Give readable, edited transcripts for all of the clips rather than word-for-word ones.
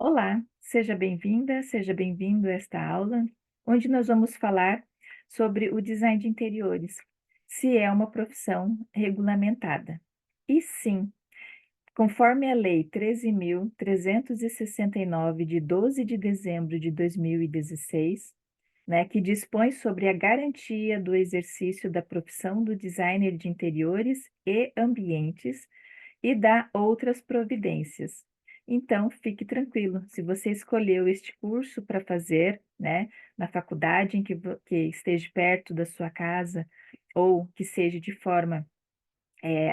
Olá, seja bem-vinda, seja bem-vindo a esta aula, onde nós vamos falar sobre o design de interiores, se é uma profissão regulamentada. E sim, conforme a Lei 13.369, de 12 de dezembro de 2016, né, que dispõe sobre a garantia do exercício da profissão do designer de interiores e ambientes, e dá outras providências. Então, fique tranquilo, se você escolheu este curso para fazer, né, na faculdade em que esteja perto da sua casa, ou que seja de forma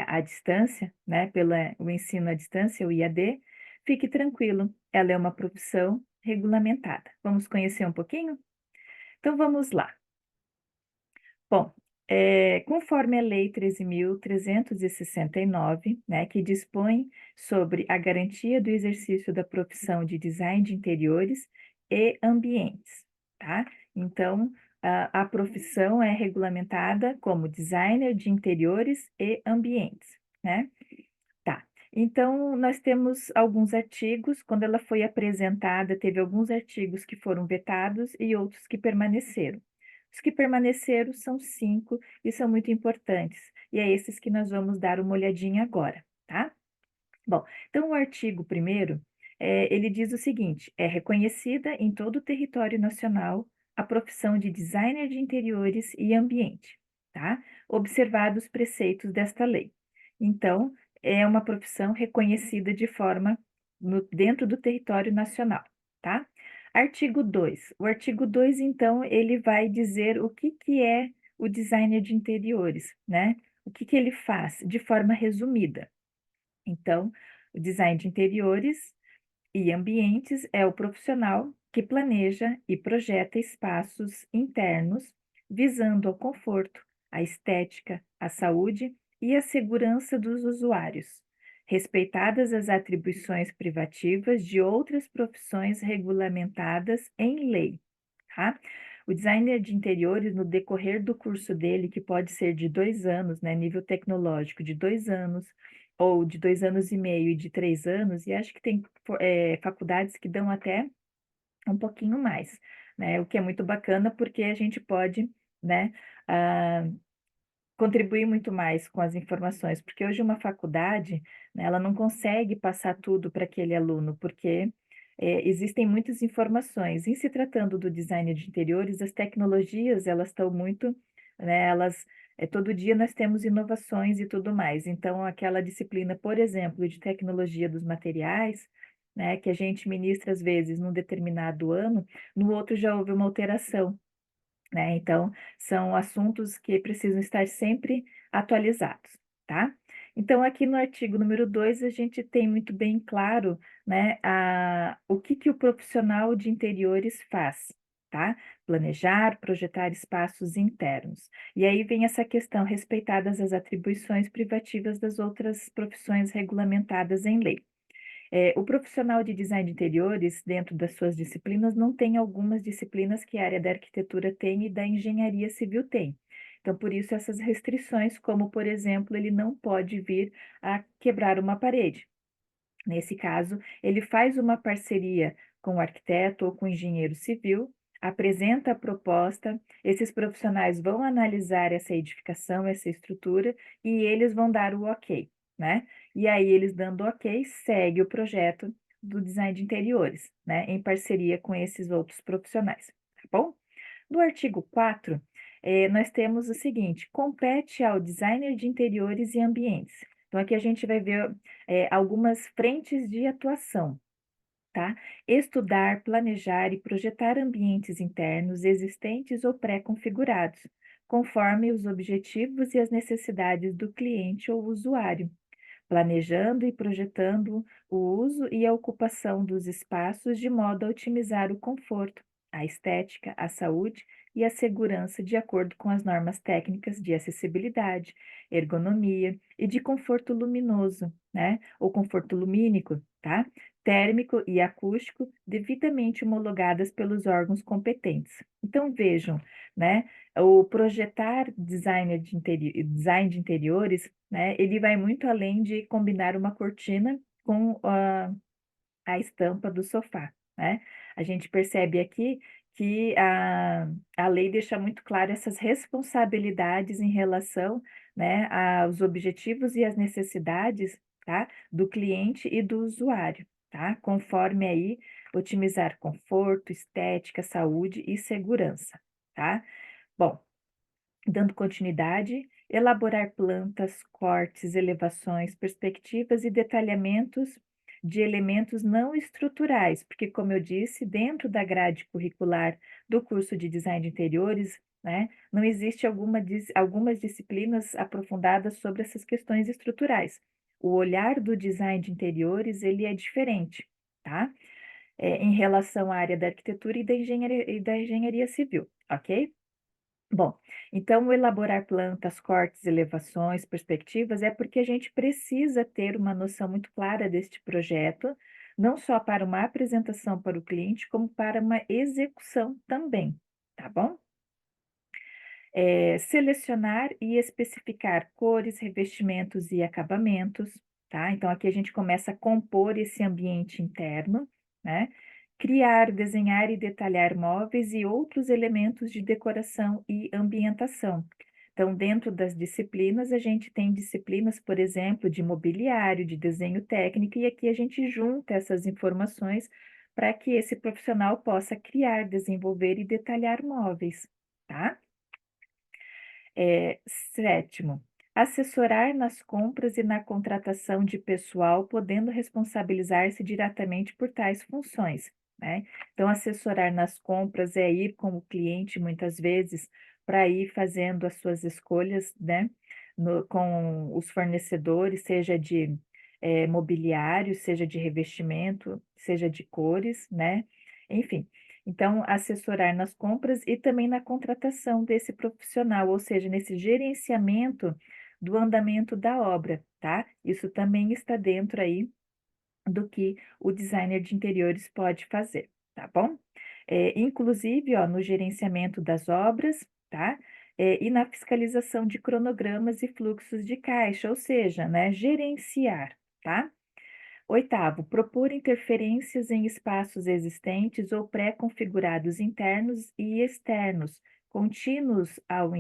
à distância, né, pela o ensino à distância, o IAD, fique tranquilo, ela é uma profissão regulamentada. Vamos conhecer um pouquinho? Então vamos lá. Bom, conforme a Lei 13.369, né, que dispõe sobre a garantia do exercício da profissão de design de interiores e ambientes, tá? Então, a profissão é regulamentada como designer de interiores e ambientes, né? Tá. Então, nós temos alguns artigos, quando ela foi apresentada, teve alguns artigos que foram vetados e outros que permaneceram. Os que permaneceram são 5 e são muito importantes, e é esses que nós vamos dar uma olhadinha agora, tá? Bom, então o artigo primeiro, ele diz o seguinte: é reconhecida em todo o território nacional a profissão de designer de interiores e ambiente, tá? Observados os preceitos desta lei. Então, é uma profissão reconhecida de forma dentro do território nacional, tá? Artigo 2. O artigo 2, então, ele vai dizer o que que é o designer de interiores, né? O que que ele faz, de forma resumida. Então, o design de interiores e ambientes é o profissional que planeja e projeta espaços internos visando ao conforto, a estética, a saúde e a segurança dos usuários, respeitadas as atribuições privativas de outras profissões regulamentadas em lei, tá? O designer de interiores, no decorrer do curso dele, que pode ser de 2 anos, né, nível tecnológico de 2 anos, ou de 2 anos e meio e de 3 anos, e acho que tem faculdades que dão até um pouquinho mais, né? O que é muito bacana, porque a gente pode, né, ah, contribuir muito mais com as informações, porque hoje uma faculdade, né, ela não consegue passar tudo para aquele aluno, porque existem muitas informações. Em se tratando do design de interiores, as tecnologias, elas estão muito, né, todo dia nós temos inovações e tudo mais. Então, aquela disciplina, por exemplo, de tecnologia dos materiais, né, que a gente ministra às vezes num determinado ano, no outro já houve uma alteração, né? Então, são assuntos que precisam estar sempre atualizados, tá? Então, aqui no artigo número 2, a gente tem muito bem claro, né, o que que o profissional de interiores faz, tá? Planejar, projetar espaços internos. E aí vem essa questão, respeitadas as atribuições privativas das outras profissões regulamentadas em lei. O profissional de design de interiores, dentro das suas disciplinas, não tem algumas disciplinas que a área da arquitetura tem e da engenharia civil tem. Então, por isso, essas restrições, como, por exemplo, ele não pode vir a quebrar uma parede. Nesse caso, ele faz uma parceria com o arquiteto ou com o engenheiro civil, apresenta a proposta, esses profissionais vão analisar essa edificação, essa estrutura, e eles vão dar o ok, né? E aí, eles dando ok, segue o projeto do design de interiores, né? Em parceria com esses outros profissionais, tá bom? No artigo 4, nós temos o seguinte: compete ao designer de interiores e ambientes. Então, aqui a gente vai ver algumas frentes de atuação, tá? Estudar, planejar e projetar ambientes internos existentes ou pré-configurados, conforme os objetivos e as necessidades do cliente ou usuário, planejando e projetando o uso e a ocupação dos espaços de modo a otimizar o conforto, a estética, a saúde e a segurança de acordo com as normas técnicas de acessibilidade, ergonomia e de conforto luminoso, né? Ou conforto lumínico, tá? Térmico e acústico, devidamente homologadas pelos órgãos competentes. Então, vejam, né? O projetar design de interiores, né? Ele vai muito além de combinar uma cortina com a estampa do sofá, né. A gente percebe aqui que a lei deixa muito claro essas responsabilidades em relação, né, aos objetivos e às necessidades, tá, do cliente e do usuário, tá, conforme aí otimizar conforto, estética, saúde e segurança, tá. Bom, dando continuidade, elaborar plantas, cortes, elevações, perspectivas e detalhamentos de elementos não estruturais, porque, como eu disse, dentro da grade curricular do curso de design de interiores, né, não existe algumas disciplinas aprofundadas sobre essas questões estruturais. O olhar do design de interiores, ele é diferente, tá? Em relação à área da arquitetura e da engenharia civil, ok? Bom, então elaborar plantas, cortes, elevações, perspectivas é porque a gente precisa ter uma noção muito clara deste projeto, não só para uma apresentação para o cliente, como para uma execução também, tá bom? Selecionar e especificar cores, revestimentos e acabamentos, tá? Então, aqui a gente começa a compor esse ambiente interno, né? Criar, desenhar e detalhar móveis e outros elementos de decoração e ambientação. Então, dentro das disciplinas, a gente tem disciplinas, por exemplo, de mobiliário, de desenho técnico, e aqui a gente junta essas informações para que esse profissional possa criar, desenvolver e detalhar móveis, tá? Sétimo, assessorar nas compras e na contratação de pessoal, podendo responsabilizar-se diretamente por tais funções, né. Então, assessorar nas compras é ir com o cliente, muitas vezes, para ir fazendo as suas escolhas, né, com os fornecedores, seja de, mobiliário, seja de revestimento, seja de cores, né, enfim. Então, assessorar nas compras e também na contratação desse profissional, ou seja, nesse gerenciamento do andamento da obra, tá? Isso também está dentro aí do que o designer de interiores pode fazer, tá bom? Inclusive, ó, no gerenciamento das obras, tá? E na fiscalização de cronogramas e fluxos de caixa, ou seja, né, gerenciar, tá? Oitavo, propor interferências em espaços existentes ou pré-configurados internos e externos, contínuos aos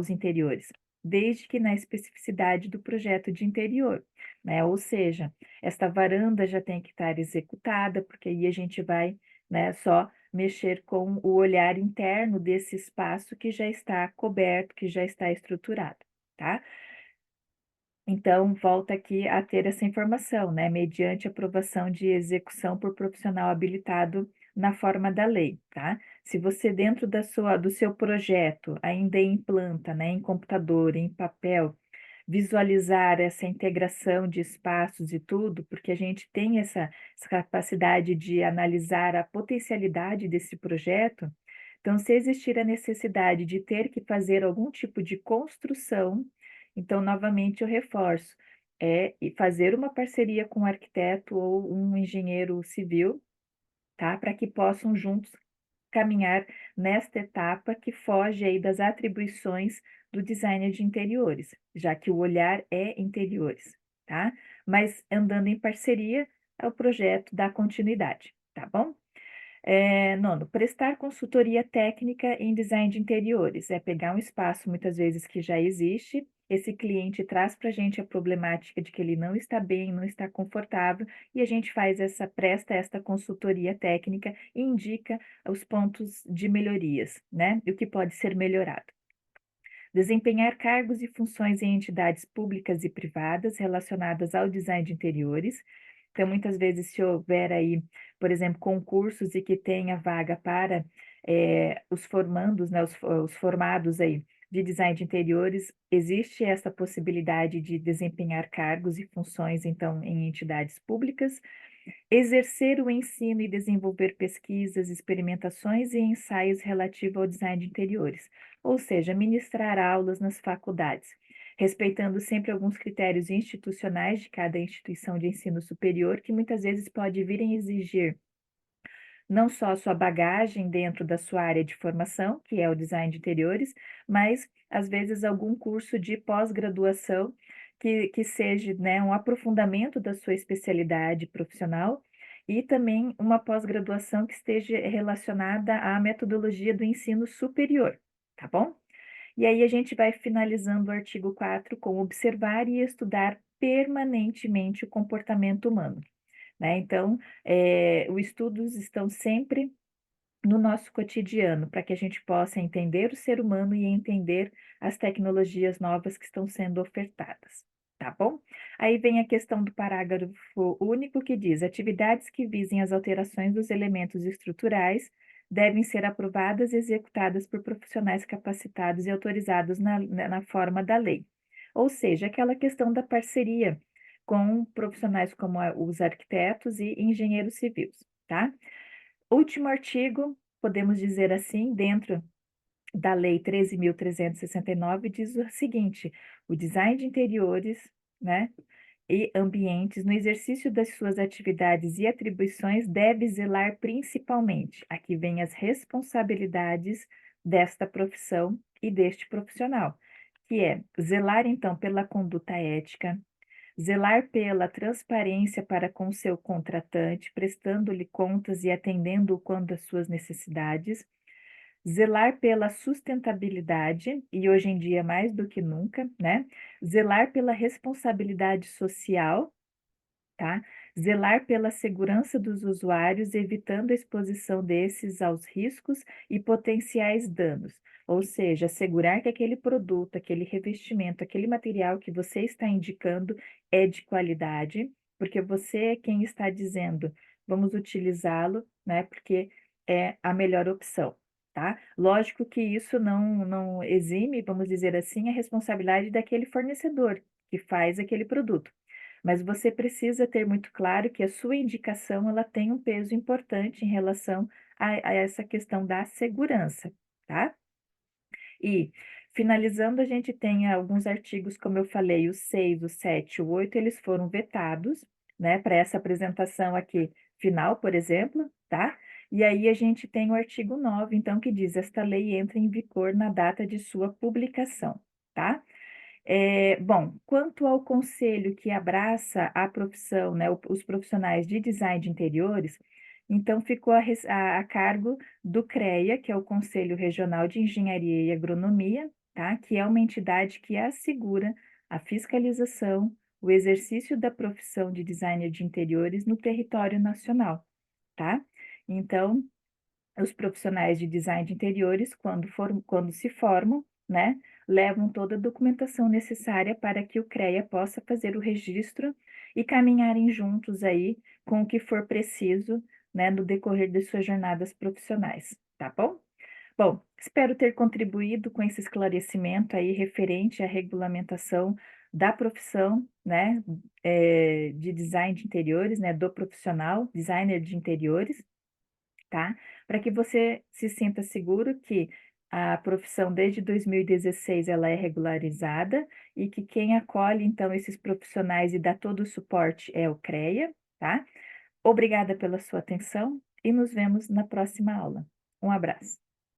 interiores, desde que na especificidade do projeto de interior, né? Ou seja, esta varanda já tem que estar executada, porque aí a gente vai, né, só mexer com o olhar interno desse espaço que já está coberto, que já está estruturado, tá? Então, volta aqui a ter essa informação, né, mediante aprovação de execução por profissional habilitado na forma da lei, tá? Se você dentro do seu projeto, ainda em planta, né, em computador, em papel, visualizar essa integração de espaços e tudo, porque a gente tem essa capacidade de analisar a potencialidade desse projeto, então se existir a necessidade de ter que fazer algum tipo de construção, então, novamente, eu reforço, e fazer uma parceria com um arquiteto ou um engenheiro civil, tá? Para que possam juntos caminhar nesta etapa que foge aí das atribuições do designer de interiores, já que o olhar é interiores, tá? Mas andando em parceria, o projeto dá continuidade, tá bom? Nono, prestar consultoria técnica em design de interiores. É pegar um espaço, muitas vezes, que já existe, esse cliente traz para a gente a problemática de que ele não está bem, não está confortável, e a gente presta esta consultoria técnica e indica os pontos de melhorias, né? E o que pode ser melhorado. Desempenhar cargos e funções em entidades públicas e privadas relacionadas ao design de interiores. Então, muitas vezes, se houver aí, por exemplo, concursos e que tenha vaga para os formandos, né, os formados aí de design de interiores, existe essa possibilidade de desempenhar cargos e funções, então, em entidades públicas. Exercer o ensino e desenvolver pesquisas, experimentações e ensaios relativos ao design de interiores, ou seja, ministrar aulas nas faculdades, respeitando sempre alguns critérios institucionais de cada instituição de ensino superior, que muitas vezes pode vir a exigir não só a sua bagagem dentro da sua área de formação, que é o design de interiores, mas às vezes algum curso de pós-graduação que seja, né, um aprofundamento da sua especialidade profissional e também uma pós-graduação que esteja relacionada à metodologia do ensino superior, tá bom? E aí a gente vai finalizando o artigo 4 com observar e estudar permanentemente o comportamento humano, né? Então, os estudos estão sempre no nosso cotidiano, para que a gente possa entender o ser humano e entender as tecnologias novas que estão sendo ofertadas, tá bom? Aí vem a questão do parágrafo único que diz: atividades que visem as alterações dos elementos estruturais devem ser aprovadas e executadas por profissionais capacitados e autorizados na forma da lei. Ou seja, aquela questão da parceria com profissionais como os arquitetos e engenheiros civis, tá? Último artigo, podemos dizer assim, dentro da Lei 13.369, diz o seguinte: o design de interiores, né, e ambientes, no exercício das suas atividades e atribuições, deve zelar principalmente, aqui vem as responsabilidades desta profissão e deste profissional, que é zelar, então, pela conduta ética, zelar pela transparência para com seu contratante, prestando-lhe contas e atendendo-o quando às suas necessidades, zelar pela sustentabilidade, e hoje em dia mais do que nunca, né? Zelar pela responsabilidade social, tá? Zelar pela segurança dos usuários, evitando a exposição desses aos riscos e potenciais danos. Ou seja, assegurar que aquele produto, aquele revestimento, aquele material que você está indicando é de qualidade, porque você é quem está dizendo, vamos utilizá-lo, né? Porque é a melhor opção, tá? Lógico que isso não exime, vamos dizer assim, a responsabilidade daquele fornecedor que faz aquele produto. Mas você precisa ter muito claro que a sua indicação ela tem um peso importante em relação a essa questão da segurança, tá? E, finalizando, a gente tem alguns artigos, como eu falei, o 6, o 7, o 8, eles foram vetados, né, para essa apresentação aqui final, por exemplo, tá? E aí a gente tem o artigo 9, então, que diz: esta lei entra em vigor na data de sua publicação, tá? Bom, quanto ao conselho que abraça a profissão, né, os profissionais de design de interiores, então ficou a cargo do CREA, que é o Conselho Regional de Engenharia e Agronomia, tá? Que é uma entidade que assegura a fiscalização, o exercício da profissão de designer de interiores no território nacional, tá? Então, os profissionais de design de interiores, quando se formam, né, levam toda a documentação necessária para que o CREA possa fazer o registro e caminharem juntos aí com o que for preciso, né, no decorrer de suas jornadas profissionais, tá bom? Bom, espero ter contribuído com esse esclarecimento aí referente à regulamentação da profissão, né, de design de interiores, né, do profissional, designer de interiores, tá? Para que você se sinta seguro que a profissão desde 2016 ela é regularizada e que quem acolhe então esses profissionais e dá todo o suporte é o CREA, tá? Obrigada pela sua atenção e nos vemos na próxima aula. Um abraço.